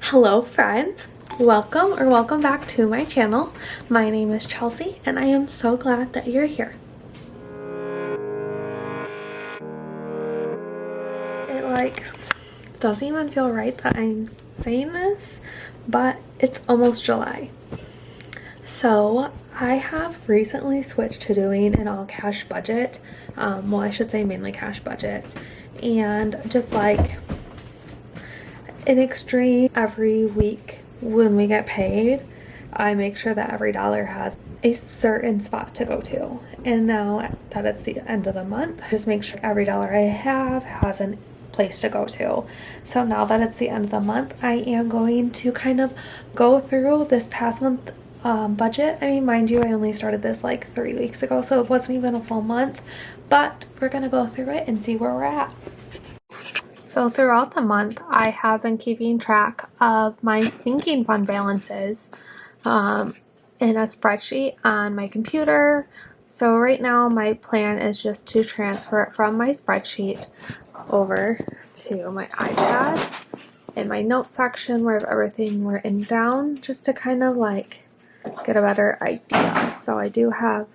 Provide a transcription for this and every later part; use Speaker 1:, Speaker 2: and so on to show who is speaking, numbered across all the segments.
Speaker 1: Hello friends, welcome back to my channel. My name is Chelsea and I am so glad that you're here. It doesn't even feel right that I'm saying this, but it's almost July. So I have recently switched to doing an all cash budget. Well, I should say mainly cash budget, and just like in extreme, every week when we get paid, I make sure that every dollar has a certain spot to go to. And now that it's the end of the month, I just make sure every dollar I have has a place to go to. So now that it's the end of the month, I am going to kind of go through this past month budget. I mean, mind you, I only started this like 3 weeks ago, so it wasn't even a full month, but we're gonna go through it and see where we're at. So throughout the month, I have been keeping track of my sinking fund balances in a spreadsheet on my computer. So right now my plan is just to transfer it from my spreadsheet over to my iPad in my notes section where I have everything written down, just to kind of like get a better idea. So I do have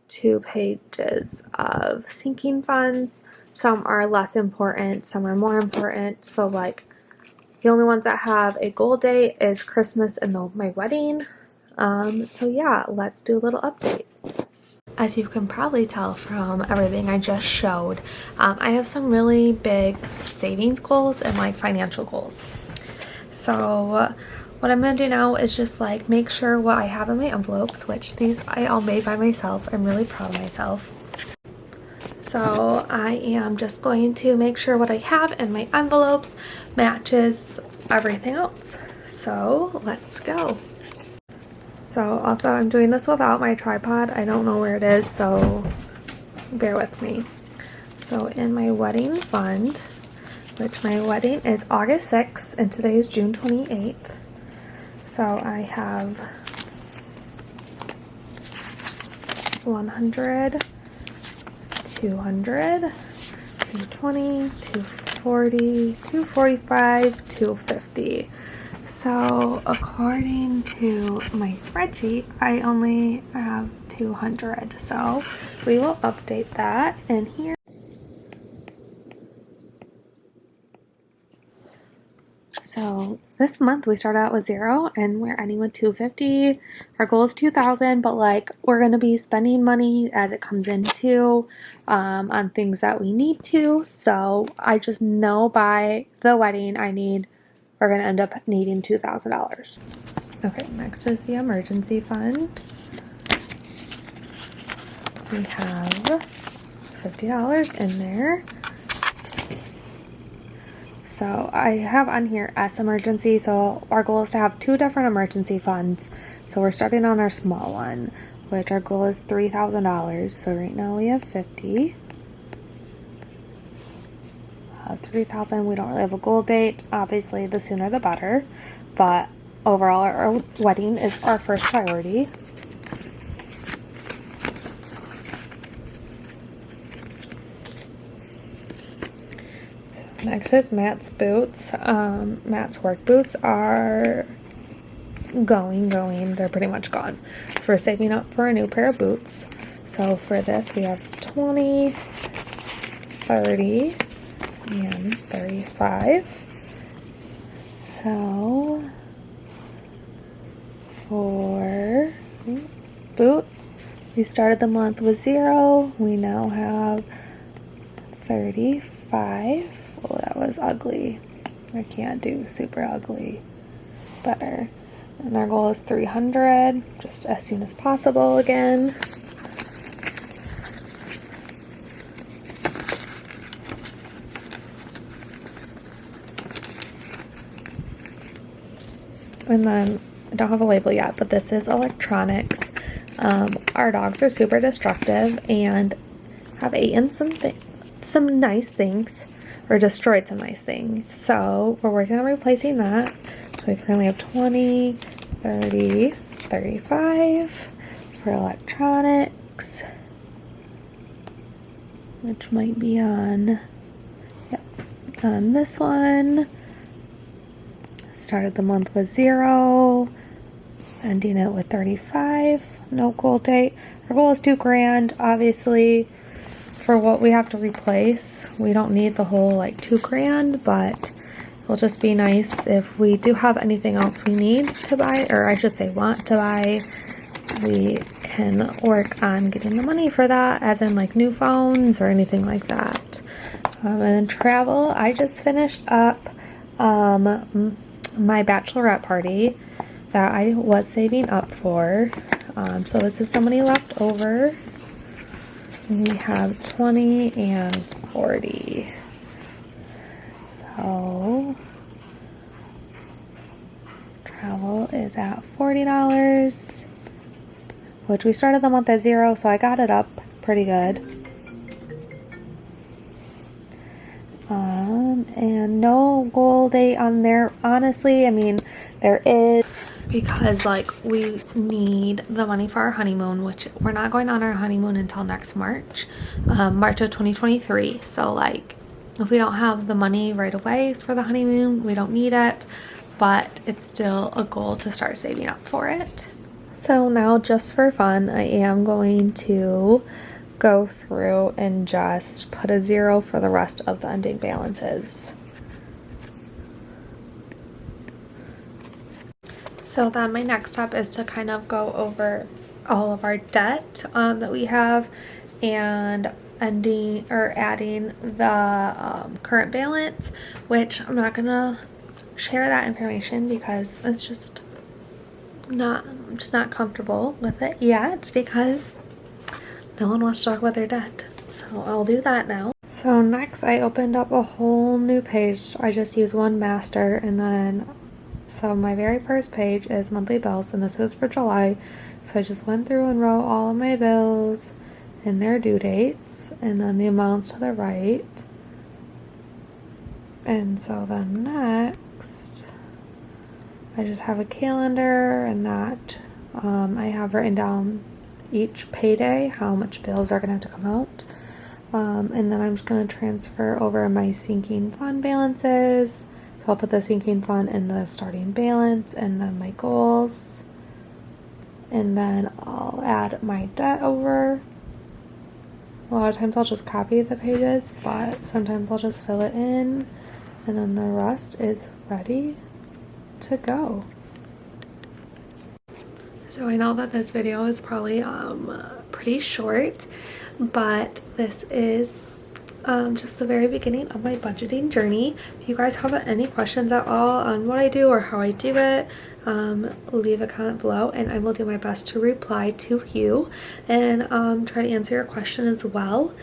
Speaker 1: 2 pages of sinking funds. Some are less important, some are more important. So like the only ones that have a goal date is Christmas and my wedding. So yeah, let's do a little update. As you can probably tell from everything I just showed, I have some really big savings goals and like financial goals. So what I'm gonna do now is just like make sure what I have in my envelopes, which these I all made by myself. I'm really proud of myself. So I am just going to make sure what I have in my envelopes matches everything else. So let's go. So also I'm doing this without my tripod. I don't know where it is, so bear with me. So in my wedding fund, which my wedding is August 6th and today is June 28th. So I have 100, 200, 220, 240, 245, 250. So according to my spreadsheet, I only have 200. So we will update that in here. So this month we start out with 0 and we're ending with 250. Our goal is 2,000, but like we're going to be spending money as it comes into on things that we need to. So I just know by the wedding we're going to end up needing $2,000. Okay, next is the emergency fund. We have $50 in there. So I have on here S emergency. So our goal is to have 2 different emergency funds. So we're starting on our small one, which our goal is $3,000. So right now we have 50. 3,000. We don't really have a goal date. Obviously, the sooner the better. But overall, our wedding is our first priority. Next is Matt's boots. Matt's work boots are going. They're pretty much gone. So we're saving up for a new pair of boots. So for this, we have 20, 30, and 35. So for boots, we started the month with 0. We now have 35. Oh, that was ugly. I can't do super ugly. Better. And our goal is 300, just as soon as possible again. And then, I don't have a label yet, but this is electronics. Our dogs are super destructive and have eaten some nice things, or destroyed some nice things. So we're working on replacing that. So we currently have 20, 30, 35 for electronics, which might be on, yep, on this one. Started the month with 0, ending it with 35. No goal date. Our goal is $2,000. Obviously, for what we have to replace, we don't need the whole like $2,000, but it'll just be nice if we do have anything else we need to buy, or I should say want to buy. We can work on getting the money for that, as in like new phones or anything like that. And then travel, I just finished up my bachelorette party that I was saving up for. So this is the money left over. We have 20 and 40. So travel is at $40, which we started the month at 0, so I got it up pretty good. And no goal date on there. Honestly, I mean, there is, because like we need the money for our honeymoon, which we're not going on our honeymoon until next March, March of 2023. So like, if we don't have the money right away for the honeymoon, we don't need it, but it's still a goal to start saving up for it. So now, just for fun, I am going to go through and just put a 0 for the rest of the ending balances. So then my next step is to kind of go over all of our debt that we have, and adding the current balance, which I'm not gonna share that information because it's just I'm just not comfortable with it yet, because no one wants to talk about their debt. So I'll do that now. So next, I opened up a whole new page. I just used one master, and then so my very first page is monthly bills, and this is for July. So I just went through and wrote all of my bills and their due dates, and then the amounts to the right. And so then next, I just have a calendar, and that I have written down each payday how much bills are going to have to come out. And then I'm just going to transfer over my sinking fund balances. So I'll put the sinking fund in the starting balance, and then my goals. And then I'll add my debt over. A lot of times I'll just copy the pages, but sometimes I'll just fill it in. And then the rest is ready to go. So I know that this video is probably pretty short, but this is just the very beginning of my budgeting journey. If you guys have any questions at all on what I do or how I do it, leave a comment below, and I will do my best to reply to you and try to answer your question as well.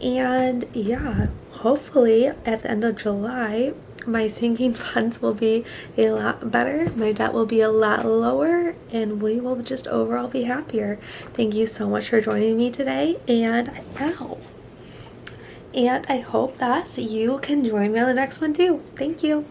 Speaker 1: And yeah, hopefully at the end of July, my sinking funds will be a lot better, my debt will be a lot lower, and we will just overall be happier. Thank you so much for joining me today, and I hope that you can join me on the next one too. Thank you.